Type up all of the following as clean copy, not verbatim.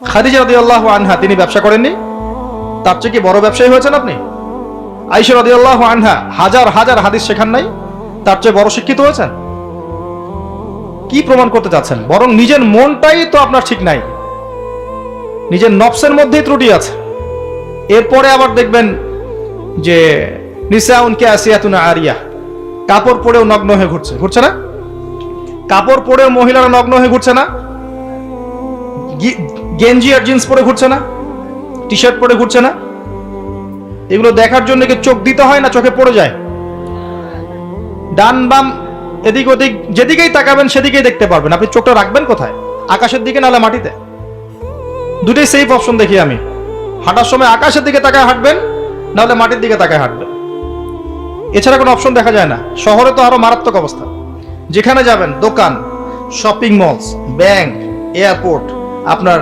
খাদিজা রাদিয়াল্লাহু আনহা তিনি ব্যবসা করেননি? তার চেয়ে কি বড় ব্যবসায়ী হয়েছেন আপনি? আয়েশা রাদিয়াল্লাহু আনহা হাজার হাজার হাদিস শেখান নাই? তার চেয়ে বড় শিক্ষিত হয়েছেন? কি প্রমাণ করতে চাচ্ছেন? বরং নিজের মনটাই তো আপনার ঠিক নাই, নিজের নফসের মধ্যেই ত্রুটি আছে। এরপরে আবার দেখবেন যে নিসাউন কাসিয়াতুন আরিয়া, কাপড় পরেও নগ্ন হয়ে ঘুরছে না? কাপড় পরেও মহিলারা নগ্ন হয়ে ঘুরছে না? গেঞ্জি আর জিন্স পরে ঘুরছে না? টি শার্ট পরে ঘুরছে না? এগুলো দেখার জন্য কি চোখ দিতে হয় না চোখে পড়ে যায়? ডান বাম এদিক ওদিক যেদিকেই তাকাবেন সেদিকেই দেখতে পারবেন। আপনি চোখটা রাখবেন কোথায়? আকাশের দিকে নাহলে মাটিতে? দুটোই সেফ অপশন দেখি আমি। হাঁটার সময় আকাশের দিকে তাকায় হাঁটবেন, নাহলে মাটির দিকে তাকায় হাঁটবেন। এছাড়া কোনো অপশন দেখা যায় না। শহরে তো আরো মারাত্মক অবস্থা। যেখানে যাবেন, দোকান, শপিং মলস, ব্যাংক, এয়ারপোর্ট, আপনার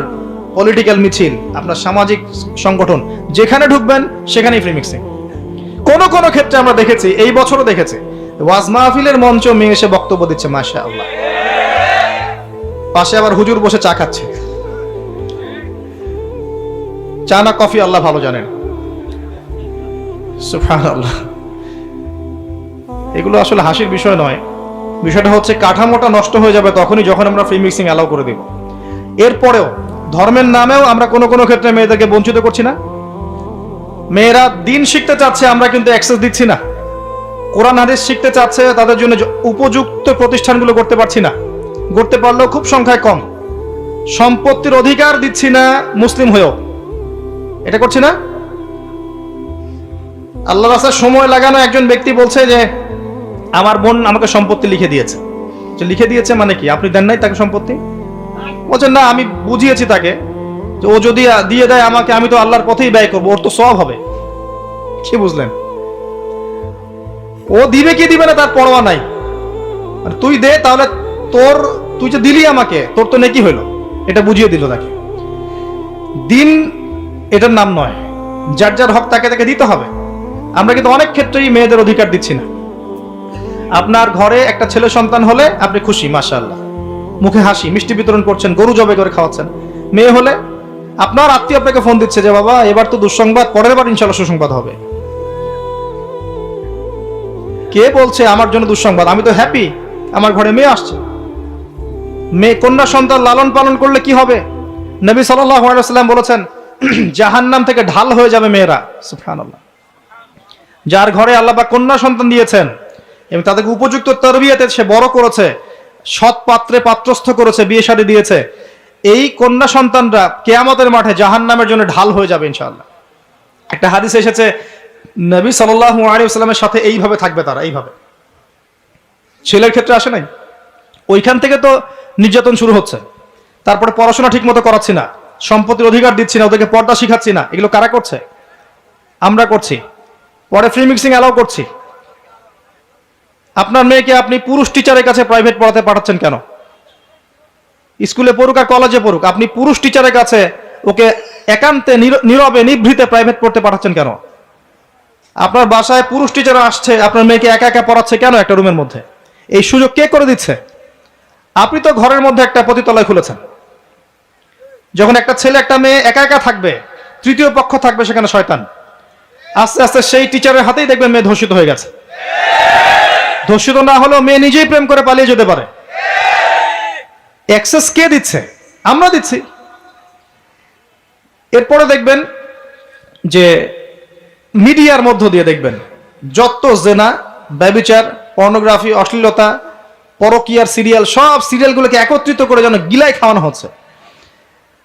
পলিটিক্যাল মিছিল, আপনার সামাজিক সংগঠন, যেখানে ঢুকবেন সেখানেই ফ্রি মিক্সিং। কোনো কোনো ক্ষেত্রে আমরা দেখেছি, এই বছরও দেখেছি, ওয়াজ মাহফিলের মঞ্চ মেয়ে এসে বক্তব্য দিচ্ছে, মাশাআল্লাহ, পাশে আবার হুজুর বসে চা খাচ্ছে। চা না কফি আল্লাহ ভালো জানেন। সুবহানাল্লাহ। এগুলো আসলে হাসির বিষয় নয়। বিষয়টা হচ্ছে কাঠামোটা নষ্ট হয়ে যাবে তখনই যখন আমরা ফ্রি মিক্সিং অ্যালাউ করে দিব। এরপরেও ধর্মের নামেও আমরা কোনো কোনো ক্ষেত্রে মেয়েদেরকে বঞ্চিত করছি না? মেয়েরা দিন শিখতে চাচ্ছে, আমরা কিন্তু অ্যাক্সেস দিচ্ছি না। কোরআন হাদিস শিখতে চাচ্ছে, তাদের জন্য উপযুক্ত প্রতিষ্ঠানগুলো করতে পারছি না। করতে পারলেও খুব সংখ্যায় কম। সম্পত্তির অধিকার দিচ্ছি না মুসলিম হয়েও, এটা করছি না। আল্লাহ রাস্তায় সময় লাগানো একজন ব্যক্তি বলছে যে আমার বোন আমাকে সম্পত্তি লিখে দিয়েছে। লিখে দিয়েছে মানে কি? আপনি দেন নাই তাকে সম্পত্তি? বলছেন না, আমি বুঝিয়েছি তাকে যে ও যদি দিয়ে দেয় আমাকে, আমি তো আল্লাহর পথেই ব্যয় করবো, ওর তো সওয়াব হবে। কি বুঝলেন? ও দিবে কি দিবে না তার পরোয়া নাই। তুই দে, তাহলে তুই যে দিলি আমাকে, তোর তো নেকি হইলো, এটা বুঝিয়ে দিল তাকে। দিন এটার নাম নয়। যার যার হক তাকে তাকে দিতে হবে। আমরা কিন্তু অনেক ক্ষেত্রেই মেয়েদের অধিকার দিচ্ছি না। আপনার ঘরে একটা ছেলে সন্তান হলে আপনি খুশি, মাশাআল্লাহ, মুখে হাসি, মিষ্টি বিতরণ করছেন, গরু জবাই করে খাওয়াচ্ছেন। মেয়ে হলে আপনার আত্মীয় আপনাকে ফোন দিচ্ছে যে বাবা এবার তো দুঃসংবাদ, পরের বার ইনশাআল্লাহ সুসংবাদ হবে। কে বলছে আমার জন্য দুঃসংবাদ? আমি তো হ্যাপি, আমার ঘরে মেয়ে আসছে। মেয়ে কন্যা সন্তান লালন পালন করলে কি হবে? নবী সাল্লাল্লাহু আলাইহি ওয়াসাল্লাম বলেছেন জাহান্নাম থেকে ঢাল হয়ে যাবে মেয়েরা। সুবহানাল্লাহ। যার ঘরে আল্লাহ পাক কন্যা সন্তান দিয়েছেন এবং তাদেরকে উপযুক্ত তরবিয়তে সে বড় করেছে, সৎ পাত্রে পাত্রস্থ করেছে, বিয়ে শাদী দিয়েছে, এই কন্যা সন্তানরা কিয়ামতের মাঠে জাহান্নামের জন্য ঢাল হয়ে যাবে ইনশাআল্লাহ। একটা হাদিসে এসেছে নবী সাল্লাল্লাহু আলাইহি ওয়াসাল্লামের সাথে এইভাবে থাকবে তারা, এইভাবে। ছেলের ক্ষেত্রে আসে নাই? ওইখান থেকে তো নির্যাতন শুরু হচ্ছে। তারপরে পড়াশোনা ঠিক মতো করাচ্ছি না, সম্পত্তির অধিকার দিচ্ছি না, ওদেরকে পর্দা শিখাচ্ছি না। এগুলো কারা করছে? আমরা করছি। পরে ফ্রি মিক্সিং অ্যালাউ করছি। আপনার মেয়েকে আপনি পুরুষ টিচারের কাছে প্রাইভেট পড়াতে পাঠাচ্ছেন কেন? স্কুলে পড়ুক আর কলেজে পড়ুক, আপনি পুরুষ টিচারের কাছে ওকে একান্তে নীরবে নিভৃতে প্রাইভেট পড়তে পাঠাচ্ছেন কেন? আপনার বাসায় পুরুষ টিচার আসছে, আপনার মেয়েকে একা একা পড়াচ্ছে কেন একটা রুমের মধ্যে? এই সুযোগ কে করে দিচ্ছে? আপনি তো ঘরের মধ্যে একটা পতিতালয় খুলেছেন। যখন একটা ছেলে একটা মেয়ে একা একা থাকবে, তৃতীয় পক্ষ থাকবে সেখানে শয়তান। আস্তে আস্তে সেই টিচারের হাতেই দেখবেন মেয়ে ধর্ষিত হয়ে গেছে। ধর্ষিত না হলেও মেয়ে নিজেই প্রেম করে পালিয়ে যেতে পারে। অ্যাক্সেস কে দিচ্ছে? আমরা দিচ্ছি। এরপরে দেখবেন যে মিডিয়ার মধ্য দিয়ে দেখবেন যত জেনা, ব্যভিচার, পর্নোগ্রাফি, অশ্লীলতা, পরকীয়ার সিরিয়াল, সব সিরিয়ালগুলোকে একত্রিত করে যেন গিলাই খাওয়ানো হচ্ছে।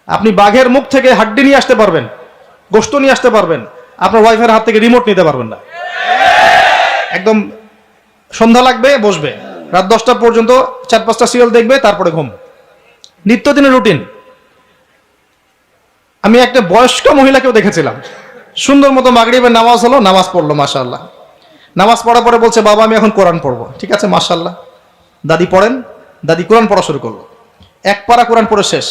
আপনি বাঘের মুখ থেকে হাড্ডি নিয়ে আসতে পারবেন, গোশত নিয়ে আসতে পারবেন, আপনার ওয়াইফের হাত থেকে রিমোট নিতে পারবেন না। একদম সন্ধ্যা লাগবে, বসবে, রাত 10টা পর্যন্ত 4-5টা সিরিয়াল দেখবে, তারপরে ঘুম। নিত্যদিনের রুটিন। আমি একটা বয়স্ক মহিলাকেও দেখেছিলাম, সুন্দর মতো মাগরিবের নামাজ হলো, নামাজ পড়লো, মাশাআল্লাহ। নামাজ পড়ার পরে বলছে বাবা আমি এখন কোরআন পড়বো। ঠিক আছে, মাশাআল্লাহ, দাদি পড়েন। দাদি কোরআন পড়া শুরু করলো। এক পারা কোরআন পড়ে শেষ।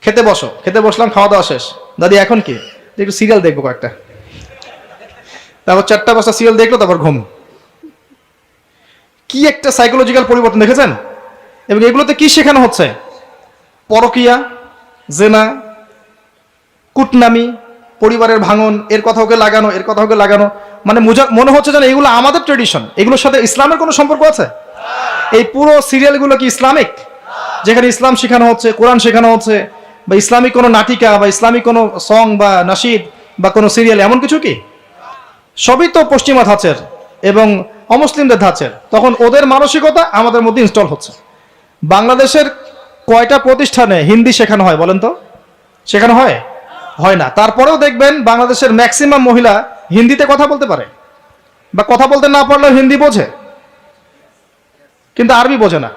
খেতে বসো। খেতে বসলাম, খাওয়া দাওয়া শেষ। দাদি এখন কি? একটু সিরিয়াল দেখবো কয়েকটা। তারপর 4টা-5টা সিরিয়াল দেখলো, তারপর ঘুম। কি একটা সাইকোলজিক্যাল পরিবর্তন দেখেছেন? এবং এগুলোতে কি শেখানো হচ্ছে? পরকীয়া, জেনা, কুটনামি, পরিবারের ভাঙন, এর কথা ওকে লাগানো, এর কথা ওকে লাগানো, মানে মনে হচ্ছে যেন এগুলো আমাদের ট্রেডিশন, এগুলোর সাথে ইসলামের কোনো সম্পর্ক আছে? এই পুরো সিরিয়ালগুলো কি ইসলামিক? যেখানে ইসলাম শেখানো হচ্ছে, কোরআন শেখানো হচ্ছে, বা ইসলামিক কোনো নাটিকা বা ইসলামিক কোনো সং বা নাশিদ বা কোনো সিরিয়াল, এমন কিছু কি? সবই তো পশ্চিমা ধাঁচের এবং অমুসলিমদের ধাঁচের। তখন ওদের মানসিকতা আমাদের মধ্যে ইনস্টল হচ্ছে। বাংলাদেশের কয়টা প্রতিষ্ঠানে হিন্দি শেখানো হয় বলেন তো? শেখানো হয়? হয় না। তারপরেও দেখবেন বাংলাদেশের ম্যাক্সিমাম মহিলা হিন্দিতে কথা বলতে পারে, বা কথা বলতে না পারলেও হিন্দি বোঝে, কিন্তু আরবি বোঝে না।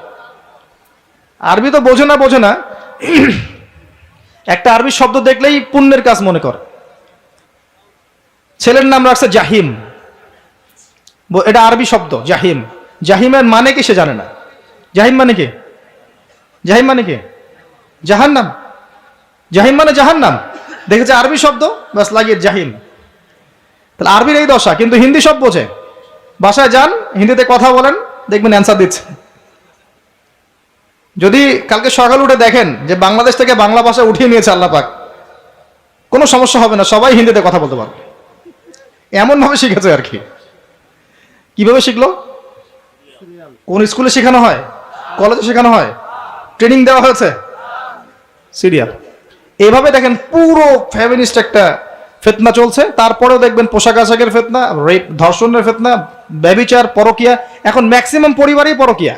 আরবি তো বোঝে না একটা আরবি শব্দ দেখলেই পুণ্যের কাজ মনে করে। ছেলের নাম রাখছে জাহিম, এটা আরবি শব্দ জাহিম। জাহিমের মানে কি সে জানে না। জাহিম মানে কি? জাহিম মানে কি? জাহান্নাম। জাহিম মানে জাহান্নাম। দেখেছে আরবি শব্দ, বাস লাগিয়ে জাহিম। তাহলে আরবির এই দশা, কিন্তু হিন্দি সব বোঝে। বাসায় যান, হিন্দিতে কথা বলেন, দেখবেন অ্যান্সার দিচ্ছে। যদি কালকে সকালে উঠে দেখেন যে বাংলাদেশ থেকে বাংলা ভাষা উঠিয়ে নিয়েছে আল্লাহ পাক, কোনো সমস্যা হবে না, সবাই হিন্দিতে কথা বলতে পারবে। এমন ভাবে শিখেছে আর কি। কিভাবে শিখলো? কোন স্কুলে শেখানো হয়? কলেজে শেখানো হয়? ট্রেনিং দেওয়া হয়েছে? সিরিয়াল। এইভাবে দেখেন পুরো ফেমিনিস্ট একটা ফিতনা চলছে। তারপরেও দেখবেন পোশাক আশাকের ফিতনা, রেপ, ধর্ষণের ফিতনা, ব্যভিচার, পরকিয়া। এখন ম্যাক্সিমাম পরিবারই পরকিয়া।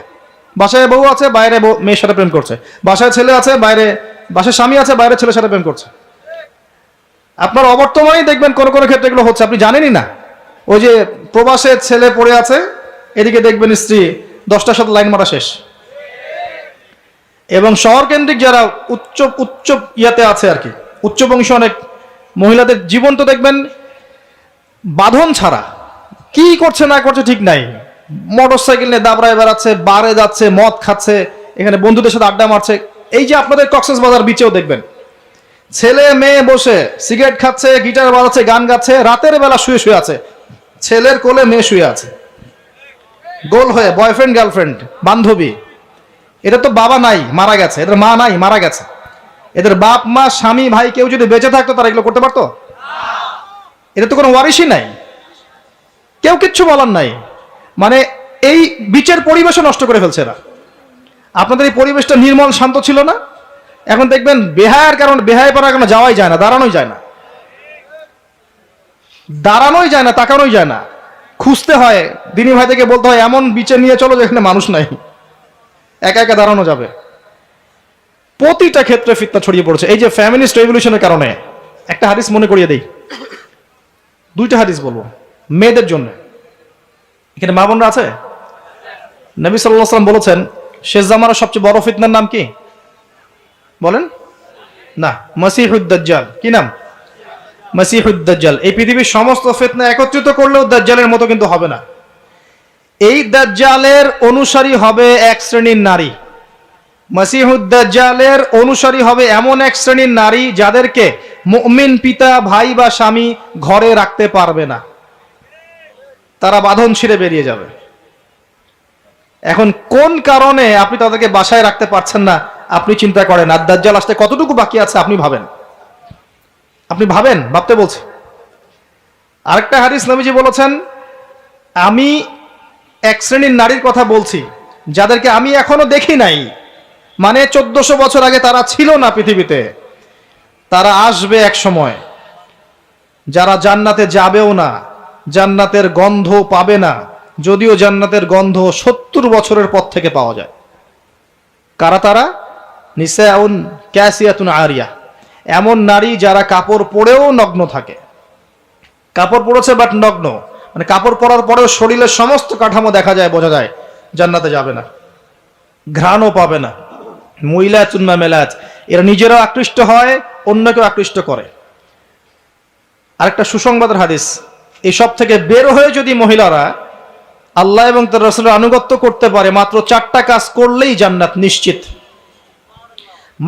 বাসায় বউ আছে, বাইরে মেয়ের সাথে প্রেম করছে। বাসায় ছেলে আছে, বাসায় স্বামী আছে, বাইরে ছেলের সাথে প্রেম করছে। আপনার অবর্তমানেই দেখবেন কোন কোন ক্ষেত্রে এগুলো হচ্ছে, আপনি জানেনই না। ওই যে প্রবাসে ছেলে পড়ে আছে, এদিকে দেখবেন স্ত্রী 10টার সাথে লাইন মারা শেষ। এবং শহর কেন্দ্রিক যারা উচ্চ ইয়াতে আছে আর কি, উচ্চ বংশ অনেক মহিলাদের জীবন তো দেখবেন বাঁধন ছাড়া, কি করছে না করছে ঠিক নাই। মোটর সাইকেল নিয়ে দাবড়ায় বেড়াচ্ছে, বারে যাচ্ছে, মদ খাচ্ছে, এখানে বন্ধুদের সাথে আড্ডা মারছে। এই যে আপনাদের কক্সবাজার বিচেও দেখবেন ছেলে মেয়ে বসে সিগারেট খাচ্ছে, গিটার বাজাচ্ছে, গান গাচ্ছে, রাতের বেলা শুয়ে শুয়ে আছে, ছেলের কোলে মেয়ে শুয়ে আছে, গোল হয়ে বয়ফ্রেন্ড গার্লফ্রেন্ড বান্ধবী। এটা তো বাবা নাই, মারা গেছে, এদের মা নাই, মারা গেছে। এদের বাপ মা স্বামী ভাই কেউ যদি বেঁচে থাকতো তারা এগুলো করতে পারতো? এটা তো কোনো ওয়ারিশই নাই, কেউ কিচ্ছু বলার নাই। মানে এই বিচের পরিবেশও নষ্ট করে ফেলছে এরা। আপনাদের এই পরিবেশটা নির্মল শান্ত ছিল না? এখন দেখবেন বেহায়ার কারণ, বেহায় পাড়ার কারণে যাওয়াই যায় না, দাঁড়ানোই যায় না, দাঁড়ানোই যায় না, তাকানোই যায় না। খুঁজতে হয়, দিনী ভাই থেকে বলতে হয় এমন বিচে নিয়ে চলো যেখানে মানুষ নাই, একা একা দাঁড়ানো যাবে। প্রতিটা ক্ষেত্রে ফিতনা ছড়িয়ে পড়েছে এই যে ফ্যামিনিস্ট রেভলিউশনের কারণে। একটা হাদিস মনে করিয়ে দেই, দুইটা হাদিস বলবো মেয়েদের জন্য। এখানে মা বোনরা আছে? নবী সাল্লাল্লাহু আলাইহি ওয়াসাল্লাম বলেছেন শেষ জামানার সবচেয়ে বড় ফিতনার নাম কি বলেন? না, মাসিহুদ দাজ্জাল। কি নাম? মাসিহুদ দাজ্জাল। এই পৃথিবীর সমস্ত ফিতনা একত্রিত করলেও দাজ্জালের মতো কিন্তু হবে না। এই দাজ্জালের অনুসারী হবে এক শ্রেণীর নারী। মাসিহুদ দাজ্জালের অনুসারী হবে এমন এক শ্রেণীর নারী যাদেরকে মুমিন পিতা, ভাই বা স্বামী ঘরে রাখতে পারবে না, তারা বাঁধন ছিঁড়ে বেরিয়ে যাবে। এখন কোন কারণে আপনি তাদেরকে বাসায় রাখতে পারছেন না আপনি চিন্তা করেন, আর দাজ্জাল আসতে কতটুকু বাকি আছে আপনি ভাবেন। আপনি ভাবেন, ভাবতে বলছি। আরেকটা হাদিস নবীজি বলেছেন, আমি এক শ্রেণীর নারীর কথা বলছি যাদেরকে আমি এখনো দেখি নাই, মানে 1400 বছর আগে তারা ছিল না পৃথিবীতে, তারা আসবে এক সময়, যারা জান্নাতে যাবেও না, জান্নাতের গন্ধ পাবে না, যদিও জান্নাতের গন্ধ 70 বছরের পর থেকে পাওয়া যায়। কারা তারা? নিসাউন কাসিয়াতুন আরিয়া, এমন নারী যারা কাপড় পরেও নগ্ন থাকে। কাপড় পরেছে বাট নগ্ন, মানে কাপড় পরার পরেও শরীরের সমস্ত কাঠামো দেখা যায়, বোঝা যায় জান্নাতে যাবে না, ঘ্রাণও পাবে না। মুইলাতুন মামেলাত, এরা নিজেরাও আকৃষ্ট হয়, অন্যকেও আকৃষ্ট করে। আরেকটা সুসংবাদের হাদিস, এসব থেকে বের হয়ে যদি মহিলারা আল্লাহ এবং তার রাসূলের আনুগত্য করতে পারে, মাত্র 4টা কাজ করলেই জান্নাত নিশ্চিত।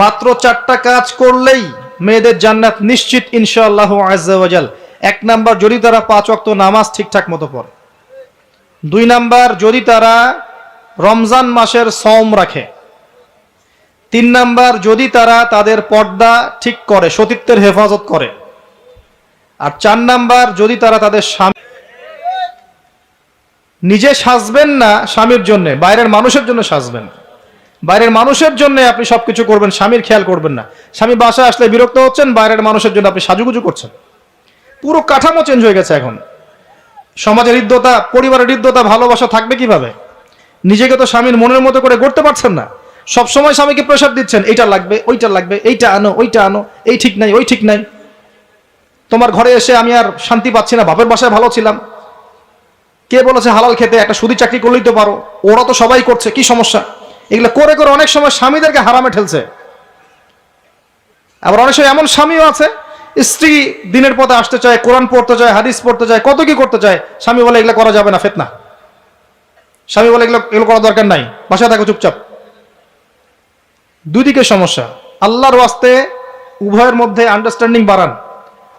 মাত্র 4টা কাজ করলেই মেয়েদের জান্নাত নিশ্চিত ইনশাআল্লাহ আযজা ওয়া জাল। 1 নাম্বার, যদি তারা 5 ওয়াক্ত নামাজ ঠিকঠাক মতো পড়ে। 2 নাম্বার, যদি তারা রমজান মাসের সওম রাখে। 3 নাম্বার, যদি তারা তাদের পর্দা ঠিক করে, সতীত্বের হেফাজত করে। আর 4 নাম্বার, যদি তারা তাদের স্বামী, নিজে সাজবেন না স্বামীর জন্য, বাইরের মানুষের জন্য সাজবেন। বাইরের মানুষের জন্য আপনি সবকিছু করবেন, স্বামীর খেয়াল করবেন না। স্বামী বাসায় আসলে বিরক্ত হচ্ছেন, বাইরের মানুষের জন্য আপনি সাজুগুজু করছেন। পুরো কাঠামো চেঞ্জ হয়ে গেছে এখন। সমাজের হৃদ্যতা, পরিবারের হৃদ্যতা, ভালোবাসা থাকবে কিভাবে? নিজেকে তো স্বামীর মনের মতো করে গড়তে পারছেন না। সবসময় স্বামীকে প্রেশার দিচ্ছেন, এইটা লাগবে, ওইটা লাগবে, এইটা আনো, ওইটা আনো, এই ঠিক নাই, ওই ঠিক নাই। তোমার ঘরে এসে আমি আর শান্তি পাচ্ছি না, বাপের বাসায় ভালো ছিলাম। কে বলেছে হালাল খেতে? একটা সুদি চাকরি করলেই তো পারো, ওরা তো সবাই করছে, কি সমস্যা? এগুলো করে করে অনেক সময় স্বামীদেরকে হারামে ঠেলছে। আবার অনেক সময় এমন স্বামীও আছে, স্ত্রী দিনের পথে আসতে চায়, কোরআন পড়তে চায়, হাদিস পড়তে চায়, কত কি করতে চায়, স্বামী বলে এগুলো করা যাবে না, ফিতনা। স্বামী বলে এগুলো করা দরকার নাই, বাসায় থাকো চুপচাপ। দুই দিকে সমস্যা। আল্লাহর ওয়াস্তে উভয়ের মধ্যে আন্ডারস্ট্যান্ডিং বাড়ান।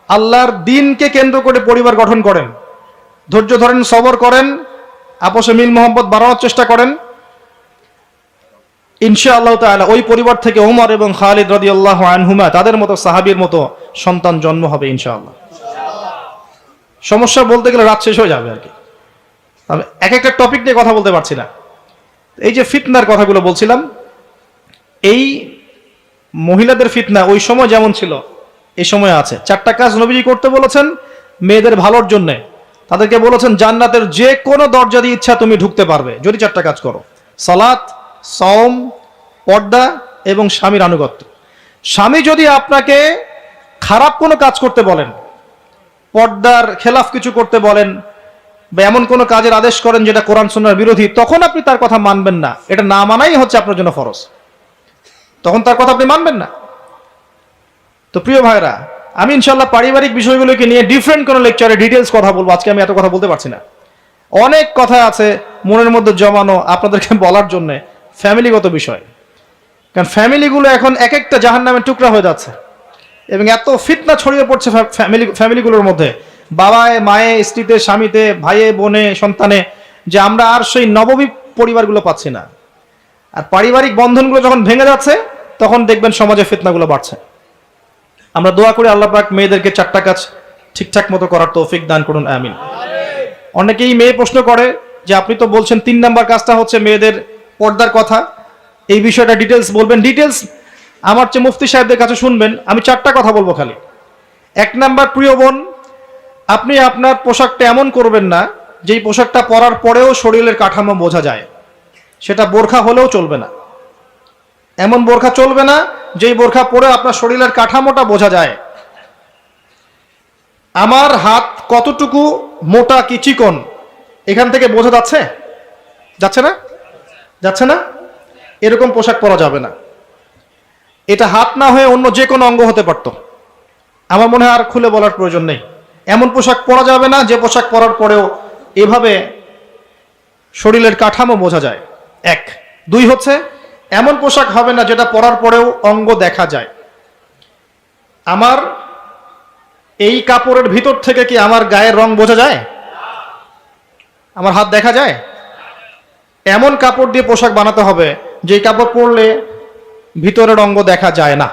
আল্লাহর দিনকে কেন্দ্র করে পরিবার গঠন করেন, ধৈর্য ধরেন, সবর করেন, আপোষে মিল মোহাম্মত বাড়ানোর চেষ্টা করেন। ইনশাআল্লাহ তাআলা ওই পরিবার থেকে ওমর এবং খালিদ রাদিয়াল্লাহু আনহুমা, তাদের মতো সাহাবীর মতো সন্তান জন্ম হবে ইনশাআল্লাহ। সমস্যা বলতে গেলে রাত শেষ হয়ে যাবে আর কি। আমি এক একটা টপিক নিয়ে কথা বলতে পারছি না। এই যে ফিতনার কথাগুলো বলছিলাম, এই মহিলাদের ফিতনা ওই সময় যেমন ছিল এই সময় আছে। 4টা কাজ নবীজি করতে বলেছেন মেয়েদের ভালোর জন্য। তাদেরকে বলেছেন জান্নাতের যে কোনো দরজা দিয়ে ইচ্ছা তুমি ঢুকতে পারবে যদি 4টা কাজ করো: সালাত, সওম, পর্দা এবং স্বামীর আনুগত্য। স্বামী যদি আপনাকে খারাপ কোনো কাজ করতে বলেন, পর্দার খেলাফ কিছু করতে বলেন, বা এমন কোনো কাজের আদেশ করেন যেটা কোরআন সুন্নাহর বিরোধী, তখন আপনি তার কথা মানবেন না। এটা না মানাই হচ্ছে আপনার জন্য ফরজ। তখন তার কথা আপনি মানবেন না। তো প্রিয় ভাইরা, আমি ইনশাআল্লাহ পারিবারিক বিষয়গুলোকে নিয়ে ডিফারেন্ট কোনো লেকচারে ডিটেলস কথা বলবো। আজকে আমি এত কথা বলতে পারছি না। অনেক কথা আছে মনের মধ্যে জমানো আপনাদেরকে বলার জন্য, ফ্যামিলিগত বিষয়। কারণ ফ্যামিলিগুলো এখন এক একটা জাহান্নামের টুকরা হয়ে যাচ্ছে এবং এত ফিতনা ছড়িয়ে পড়ছে ফ্যামিলিগুলোর মধ্যে, বাবায়, মায়ে, স্ত্রীতে, স্বামীতে, ভাইয়ে, বোনে, সন্তানে, যে আমরা আর সেই নববী পরিবারগুলো পাচ্ছি না। আর পারিবারিক বন্ধনগুলো যখন ভেঙে যাচ্ছে তখন দেখবেন সমাজে ফিতনাগুলো বাড়ছে। আমরা দোয়া করি আল্লাহ পাক মেয়েদেরকে 4টা কাজ ঠিকঠাক মতো করার তৌফিক দান করুন, আমিন। অনেকেই মেয়ে প্রশ্ন করে যে আপনি তো বলছেন 3 নাম্বার কাজটা হচ্ছে মেয়েদের পর্দার কথা, এই বিষয়টা ডিটেলস বলবেন। ডিটেলস আমার চেয়ে মুফতি সাহেবদের কাছে শুনবেন। আমি 4টা কথা বলবো খালি। 1 নাম্বার, প্রিয় বোন, আপনি আপনার পোশাকটা এমন করবেন না যেই পোশাকটা পরার পরেও শরীরের কাঠামো বোঝা যায়। সেটা বোরখা হলেও চলবে না। এমন বোরখা চলবে না যেই বোরখা পরে আপনার শরীরের কাঠামোটা বোঝা যায়। আমার হাত কতটুকু মোটা কি চিকন এখান থেকে বোঝা যাচ্ছে? যাচ্ছে না? যাচ্ছে না? এরকম পোশাক পরা যাবে না। এটা হাত না হয়ে অন্য যে কোনো অঙ্গ হতে পারত। আমার মনে হয় আর খুলে বলার প্রয়োজন নেই। এমন পোশাক পরা যাবে না যে পোশাক পরার পরেও এভাবে শরীরের কাঠামো বোঝা যায়। 1। 2 হচ্ছে এমন পোশাক হবে না যেটা পরার পরেও অঙ্গ দেখা যায়। আমার এই কাপড়ের ভিতর থেকে কি আমার গায়ের রং বোঝা যায়? আমার হাত দেখা যায়? এমন কাপড় দিয়ে পোশাক বানাতে হবে যে কাপড় পরলে ভিতরের অঙ্গ দেখা যায় না।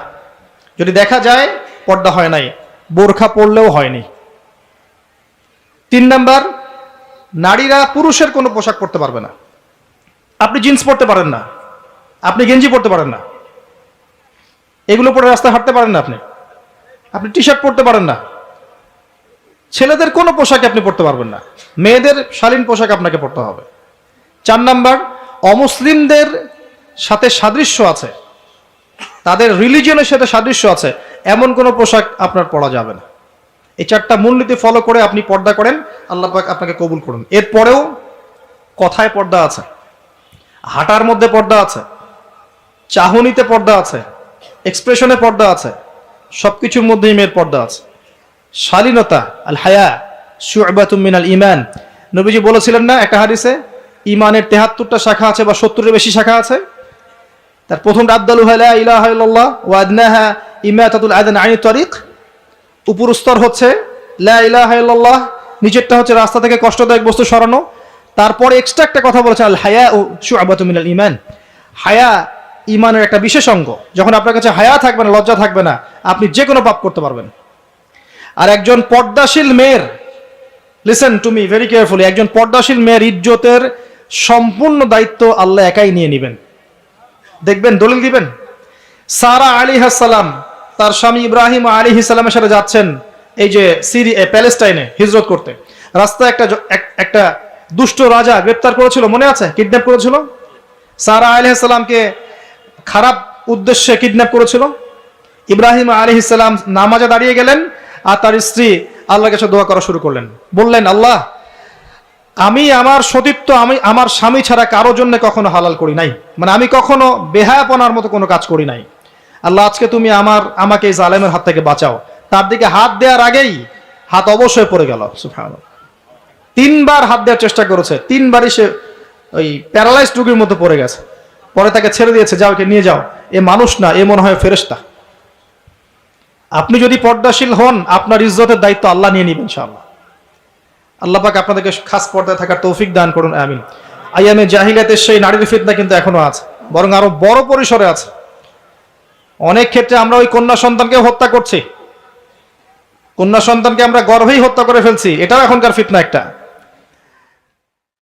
যদি দেখা যায় পর্দা হয় নাই, বোরখা পরলেও হয়নি। 3 নাম্বার, নারীরা পুরুষের কোনো পোশাক পরতে পারবে না। আপনি জিন্স পরতে পারেন না, আপনি গেঞ্জি পরতে পারেন না, এগুলো পরে রাস্তায় হাঁটতে পারেন না, আপনি টি শার্ট পরতে পারেন না। ছেলেদের কোনো পোশাক আপনি পরতে পারবেন না, মেয়েদের শালীন পোশাক আপনাকে পরতে হবে। 4 নাম্বার, অমুসলিমদের সাথে সাদৃশ্য আছে, তাদের রিলিজিয়নের সাথে সাদৃশ্য আছে, এমন কোনো পোশাক আপনার পরা যাবে না। এই 4টা মূলনীতি ফলো করে আপনি পর্দা করেন, আল্লাহ পাক আপনাকে কবুল করুন। এরপরেও কথায় পর্দা আছে, হাঁটার মধ্যে পর্দা আছে, চাহনিতে পর্দা আছে, এক্সপ্রেশনে পর্দা আছে, সবকিছুর মধ্যেই মেয়ের পর্দা আছে। শালীনতা, আল হায়া শু'বাতুম মিনাল ঈমান। নবীজি বলেছিলেন না একটা হাদিসে, ঈমানের 73টা শাখা আছে বা 70-এর বেশি শাখা আছে। তার প্রথম আফদালুহা লা ইলাহা ইল্লাল্লাহ ওয়া আদনাহা ইমাতাতুল আযান আনিত তারিক। উপর স্তর হচ্ছে লা ইলাহা ইল্লাল্লাহ, নিচেরটা হচ্ছে রাস্তা থেকে কষ্টদায়ক বস্তু সরানো। তারপর এক্সট্রা একটা কথা বলেছে, আল হায়া ও শু'বাতুম মিনাল ঈমান। হায়া ইমানের একটা বিশেষ অঙ্গ। যখন আপনার কাছে হায়া থাকবে না, লজ্জা থাকবে না, আপনি যে কোনো পাপ করতে পারবেন। আর একজন পর্দাশীল মেয়ের, listen to me very carefully, একজন পর্দাশীল মেয়ের ইজ্জতের সম্পূর্ণ দায়িত্ব আল্লাহ একাই নিয়ে নেবেন। দেখবেন, দলিল দিবেন। সারা আলাইহিস সালাম তার স্বামী ইব্রাহিম আলাইহিস সালামের সাথে যাচ্ছেন এই যে প্যালেস্টাইনে হিজরত করতে। রাস্তায় একটা দুষ্ট রাজা গ্রেপ্তার করেছিল, মনে আছে? কিডন্যাপ করেছিল। সারা আলাইহিস সালামকে খারাপ উদ্দেশ্যে কিডন্যাপ করেছিল। ইব্রাহিম আলাইহিস সালাম নামাজে দাঁড়িয়ে গেলেন আর তার স্ত্রী আল্লাহর কাছে দোয়া করা শুরু করলেন। বললেন, আল্লাহ, আমি আমার সতীত্ব আমি আমার স্বামী ছাড়া কারো জন্য কখনো হালাল করি নাই, মানে আমি কখনো বেহায়াপনার মতো কোনো কাজ করি নাই। আল্লাহ, আজকে তুমি আমাকে এই জালেমের হাত থেকে বাঁচাও। তার দিকে হাত দেওয়ার আগেই হাত অবশ্যই পড়ে গেল। সুবহানাল্লাহ। 3 বার হাত দেওয়ার চেষ্টা করেছে, 3 বারই সে ওই প্যারালাইজড রোগীর মতো পড়ে গেছে। পরে তাকে ছেড়ে দিয়েছে, যাও একে নিয়ে যাও, এ মানুষ না, এ মনে হয় ফেরেশতা। আপনি যদি পর্দাশীল হন, আপনার ইজ্জতের দায়িত্ব আল্লাহ নিয়ে নেবেন ইনশাআল্লাহ। আল্লাহ পাক আপনাদেরকে খাস পর্দায় থাকার তৌফিক দান করুন, আমিন। আইয়ামে জাহিলিয়াতের সেই নারীর ফিতনা কিন্তু এখনো আছে, বরং আরো বড় পরিসরে আছে। অনেক ক্ষেত্রে আমরা ওই কন্যা সন্তানকে হত্যা করছি, কন্যা সন্তানকে আমরা গর্ভেই হত্যা করে ফেলছি, এটাও এখনকার ফিতনা একটা।